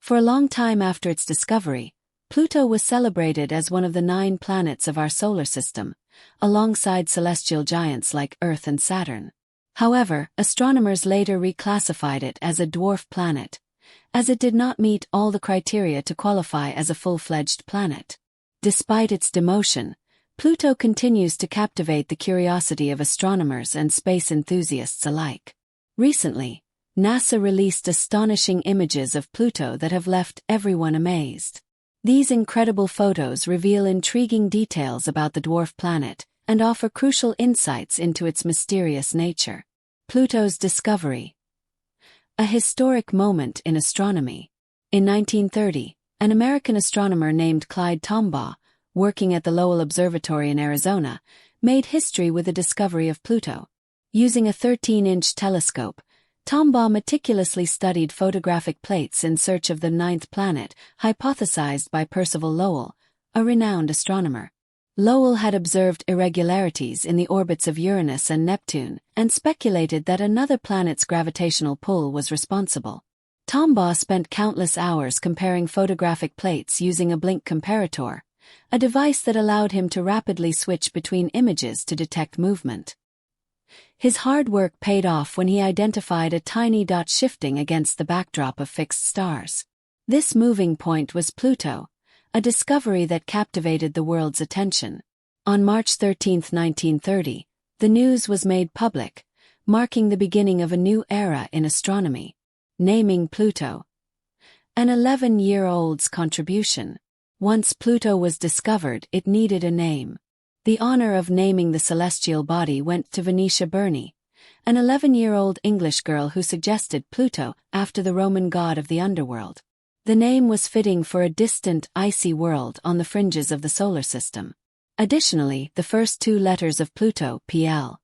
For a long time after its discovery, Pluto was celebrated as one of the 9 planets of our solar system, alongside celestial giants like Earth and Saturn. However, astronomers later reclassified it as a dwarf planet, as it did not meet all the criteria to qualify as a full-fledged planet. Despite its demotion, Pluto continues to captivate the curiosity of astronomers and space enthusiasts alike. Recently, NASA released astonishing images of Pluto that have left everyone amazed. These incredible photos reveal intriguing details about the dwarf planet and offer crucial insights into its mysterious nature. Pluto's discovery. A historic moment in astronomy. In 1930, an American astronomer named Clyde Tombaugh, working at the Lowell Observatory in Arizona, made history with the discovery of Pluto. Using a 13-inch telescope, Tombaugh meticulously studied photographic plates in search of the 9th planet, hypothesized by Percival Lowell, a renowned astronomer. Lowell had observed irregularities in the orbits of Uranus and Neptune and speculated that another planet's gravitational pull was responsible. Tombaugh spent countless hours comparing photographic plates using a blink comparator, a device that allowed him to rapidly switch between images to detect movement. His hard work paid off when he identified a tiny dot shifting against the backdrop of fixed stars. This moving point was Pluto, a discovery that captivated the world's attention. On March 13, 1930, the news was made public, marking the beginning of a new era in astronomy. Naming Pluto. An 11-year-old's contribution. Once Pluto was discovered, it needed a name. The honor of naming the celestial body went to Venetia Burney, an 11-year-old English girl who suggested Pluto after the Roman god of the underworld. The name was fitting for a distant, icy world on the fringes of the solar system. Additionally, the first 2 letters of Pluto, PL,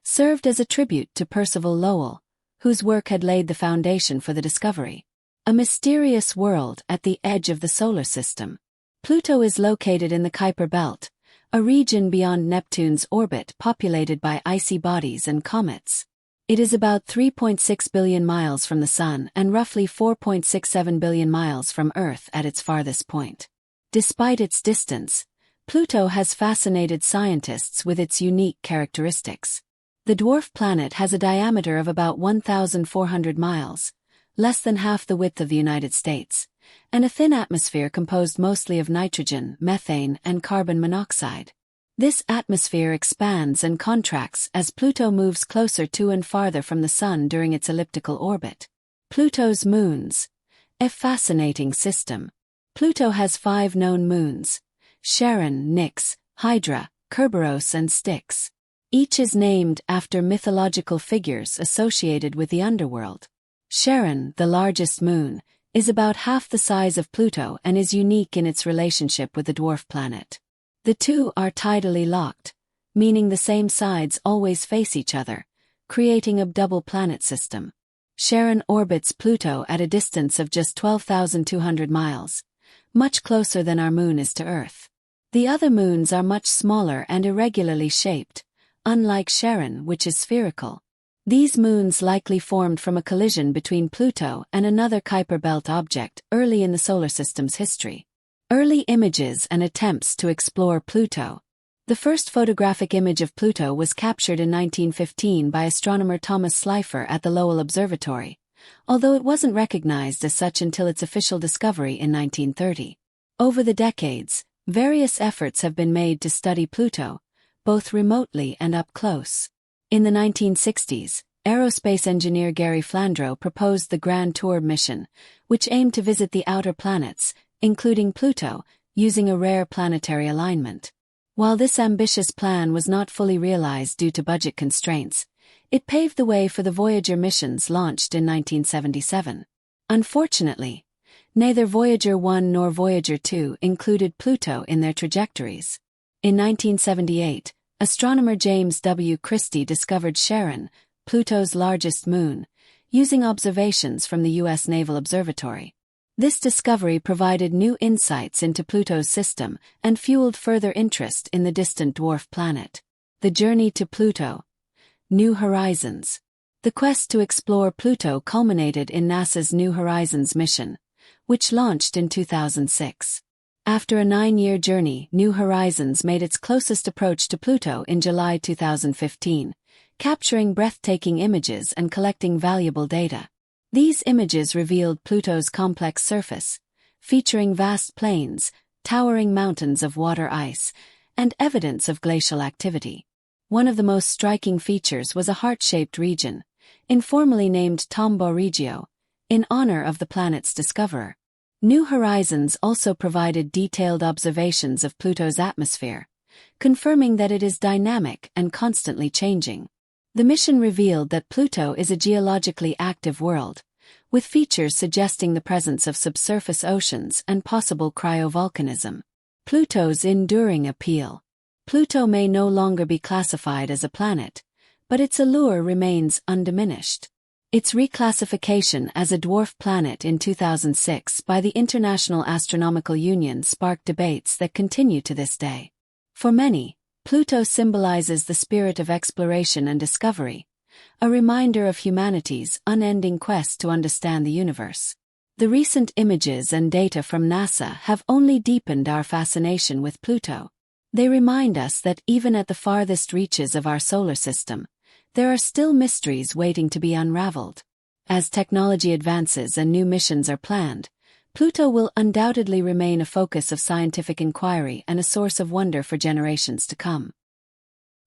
served as a tribute to Percival Lowell, whose work had laid the foundation for the discovery. A mysterious world at the edge of the solar system. Pluto is located in the Kuiper Belt, a region beyond Neptune's orbit populated by icy bodies and comets. It is about 3.6 billion miles from the Sun and roughly 4.67 billion miles from Earth at its farthest point. Despite its distance, Pluto has fascinated scientists with its unique characteristics. The dwarf planet has a diameter of about 1,400 miles, less than half the width of the United States, and a thin atmosphere composed mostly of nitrogen, methane, and carbon monoxide. This atmosphere expands and contracts as Pluto moves closer to and farther from the Sun during its elliptical orbit. Pluto's moons. A fascinating system. Pluto has 5 known moons: Charon, Nix, Hydra, Kerberos, and Styx. Each is named after mythological figures associated with the underworld. Charon, the largest moon, is about half the size of Pluto and is unique in its relationship with the dwarf planet. The two are tidally locked, meaning the same sides always face each other, creating a double planet system. Charon orbits Pluto at a distance of just 12,200 miles, much closer than our moon is to Earth. The other moons are much smaller and irregularly shaped, unlike Charon, which is spherical. These moons likely formed from a collision between Pluto and another Kuiper Belt object early in the solar system's history. Early images and attempts to explore Pluto. The first photographic image of Pluto was captured in 1915 by astronomer Thomas Slipher at the Lowell Observatory, although it wasn't recognized as such until its official discovery in 1930. Over the decades, various efforts have been made to study Pluto, both remotely and up close. In the 1960s, aerospace engineer Gary Flandreau proposed the Grand Tour mission, which aimed to visit the outer planets, including Pluto, using a rare planetary alignment. While this ambitious plan was not fully realized due to budget constraints, it paved the way for the Voyager missions launched in 1977. Unfortunately, neither Voyager 1 nor Voyager 2 included Pluto in their trajectories. In 1978, astronomer James W. Christie discovered Charon, Pluto's largest moon, using observations from the U.S. Naval Observatory. This discovery provided new insights into Pluto's system and fueled further interest in the distant dwarf planet. The journey to Pluto. New Horizons. The quest to explore Pluto culminated in NASA's New Horizons mission, which launched in 2006. After a 9-year journey, New Horizons made its closest approach to Pluto in July 2015, capturing breathtaking images and collecting valuable data. These images revealed Pluto's complex surface, featuring vast plains, towering mountains of water ice, and evidence of glacial activity. One of the most striking features was a heart-shaped region, informally named Tombaugh Regio, in honor of the planet's discoverer. New Horizons also provided detailed observations of Pluto's atmosphere, confirming that it is dynamic and constantly changing. The mission revealed that Pluto is a geologically active world, with features suggesting the presence of subsurface oceans and possible cryovolcanism. Pluto's enduring appeal. Pluto may no longer be classified as a planet, but its allure remains undiminished. Its reclassification as a dwarf planet in 2006 by the International Astronomical Union sparked debates that continue to this day. For many, Pluto symbolizes the spirit of exploration and discovery, a reminder of humanity's unending quest to understand the universe. The recent images and data from NASA have only deepened our fascination with Pluto. They remind us that even at the farthest reaches of our solar system, there are still mysteries waiting to be unraveled. As technology advances and new missions are planned, Pluto will undoubtedly remain a focus of scientific inquiry and a source of wonder for generations to come.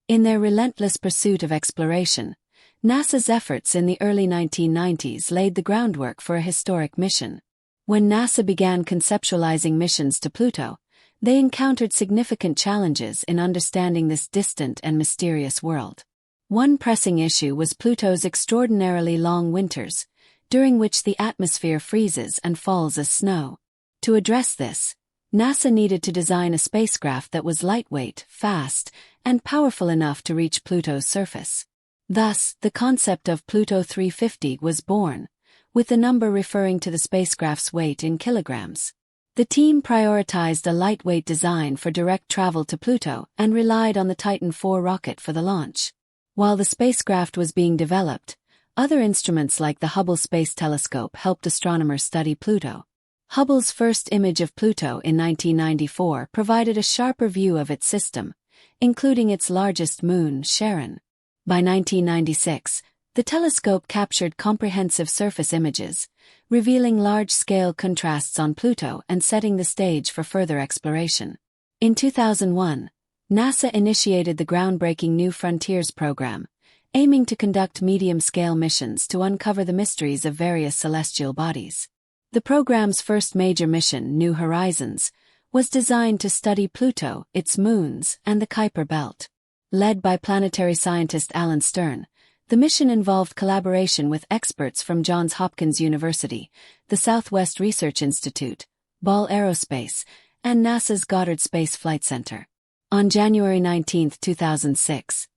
In their relentless pursuit of exploration, NASA's efforts in the early 1990s laid the groundwork for a historic mission. When NASA began conceptualizing missions to Pluto, they encountered significant challenges in understanding this distant and mysterious world. One pressing issue was Pluto's extraordinarily long winters, during which the atmosphere freezes and falls as snow. To address this, NASA needed to design a spacecraft that was lightweight, fast, and powerful enough to reach Pluto's surface. Thus, the concept of Pluto 350 was born, with the number referring to the spacecraft's weight in kilograms. The team prioritized a lightweight design for direct travel to Pluto and relied on the Titan IV rocket for the launch. While the spacecraft was being developed, other instruments like the Hubble Space Telescope helped astronomers study Pluto. Hubble's first image of Pluto in 1994 provided a sharper view of its system, including its largest moon, Charon. By 1996, the telescope captured comprehensive surface images, revealing large-scale contrasts on Pluto and setting the stage for further exploration. In 2001, NASA initiated the groundbreaking New Frontiers program, aiming to conduct medium-scale missions to uncover the mysteries of various celestial bodies. The program's first major mission, New Horizons, was designed to study Pluto, its moons, and the Kuiper Belt. Led by planetary scientist Alan Stern, the mission involved collaboration with experts from Johns Hopkins University, the Southwest Research Institute, Ball Aerospace, and NASA's Goddard Space Flight Center. On January 19, 2006,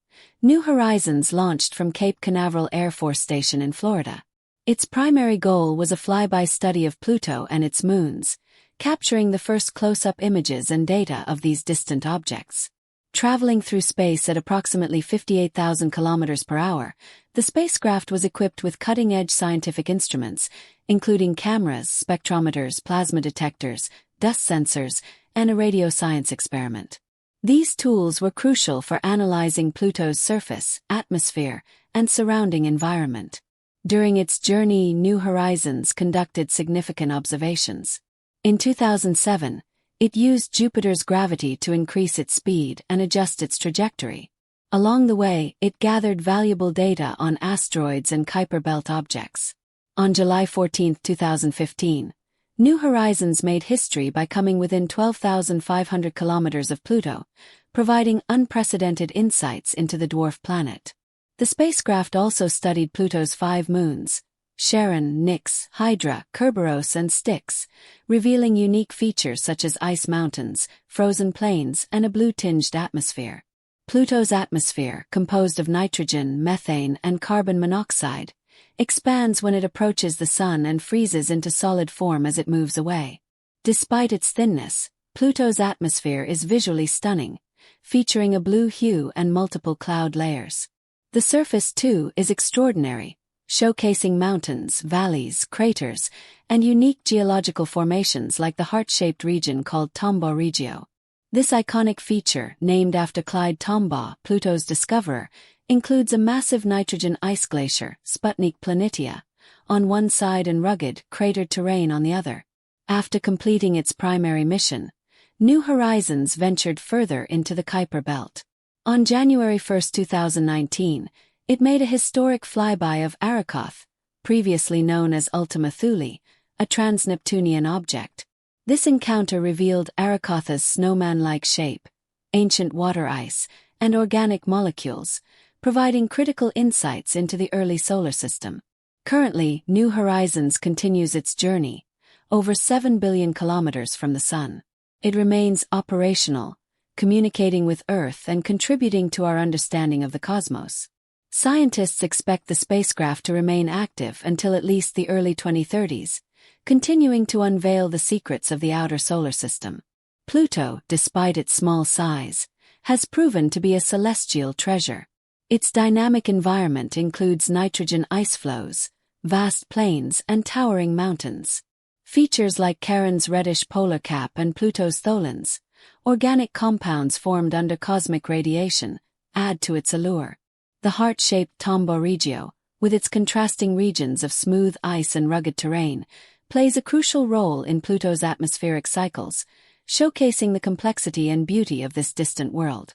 New Horizons launched from Cape Canaveral Air Force Station in Florida. Its primary goal was a flyby study of Pluto and its moons, capturing the first close-up images and data of these distant objects. Traveling through space at approximately 58,000 kilometers per hour, the spacecraft was equipped with cutting-edge scientific instruments, including cameras, spectrometers, plasma detectors, dust sensors, and a radio science experiment. These tools were crucial for analyzing Pluto's surface, atmosphere, and surrounding environment. During its journey, New Horizons conducted significant observations. In 2007, it used Jupiter's gravity to increase its speed and adjust its trajectory. Along the way, it gathered valuable data on asteroids and Kuiper Belt objects. On July 14, 2015, New Horizons made history by coming within 12,500 kilometers of Pluto, providing unprecedented insights into the dwarf planet. The spacecraft also studied Pluto's 5 moons, Charon, Nix, Hydra, Kerberos, and Styx, revealing unique features such as ice mountains, frozen plains, and a blue-tinged atmosphere. Pluto's atmosphere, composed of nitrogen, methane, and carbon monoxide, expands when it approaches the Sun and freezes into solid form as it moves away. Despite its thinness, Pluto's atmosphere is visually stunning, featuring a blue hue and multiple cloud layers. The surface, too, is extraordinary, showcasing mountains, valleys, craters, and unique geological formations like the heart-shaped region called Tombaugh Regio. This iconic feature, named after Clyde Tombaugh, Pluto's discoverer, includes a massive nitrogen ice glacier, Sputnik Planitia, on one side and rugged, cratered terrain on the other. After completing its primary mission, New Horizons ventured further into the Kuiper Belt. On January 1, 2019, it made a historic flyby of Arrokoth, previously known as Ultima Thule, a trans-Neptunian object. This encounter revealed Arrokoth's snowman-like shape, ancient water ice, and organic molecules, providing critical insights into the early solar system. Currently, New Horizons continues its journey, over 7 billion kilometers from the Sun. It remains operational, communicating with Earth and contributing to our understanding of the cosmos. Scientists expect the spacecraft to remain active until at least the early 2030s, continuing to unveil the secrets of the outer solar system. Pluto, despite its small size, has proven to be a celestial treasure. Its dynamic environment includes nitrogen ice flows, vast plains, and towering mountains. Features like Charon's reddish polar cap and Pluto's tholins, organic compounds formed under cosmic radiation, add to its allure. The heart-shaped Tombaugh Regio, with its contrasting regions of smooth ice and rugged terrain, plays a crucial role in Pluto's atmospheric cycles, showcasing the complexity and beauty of this distant world.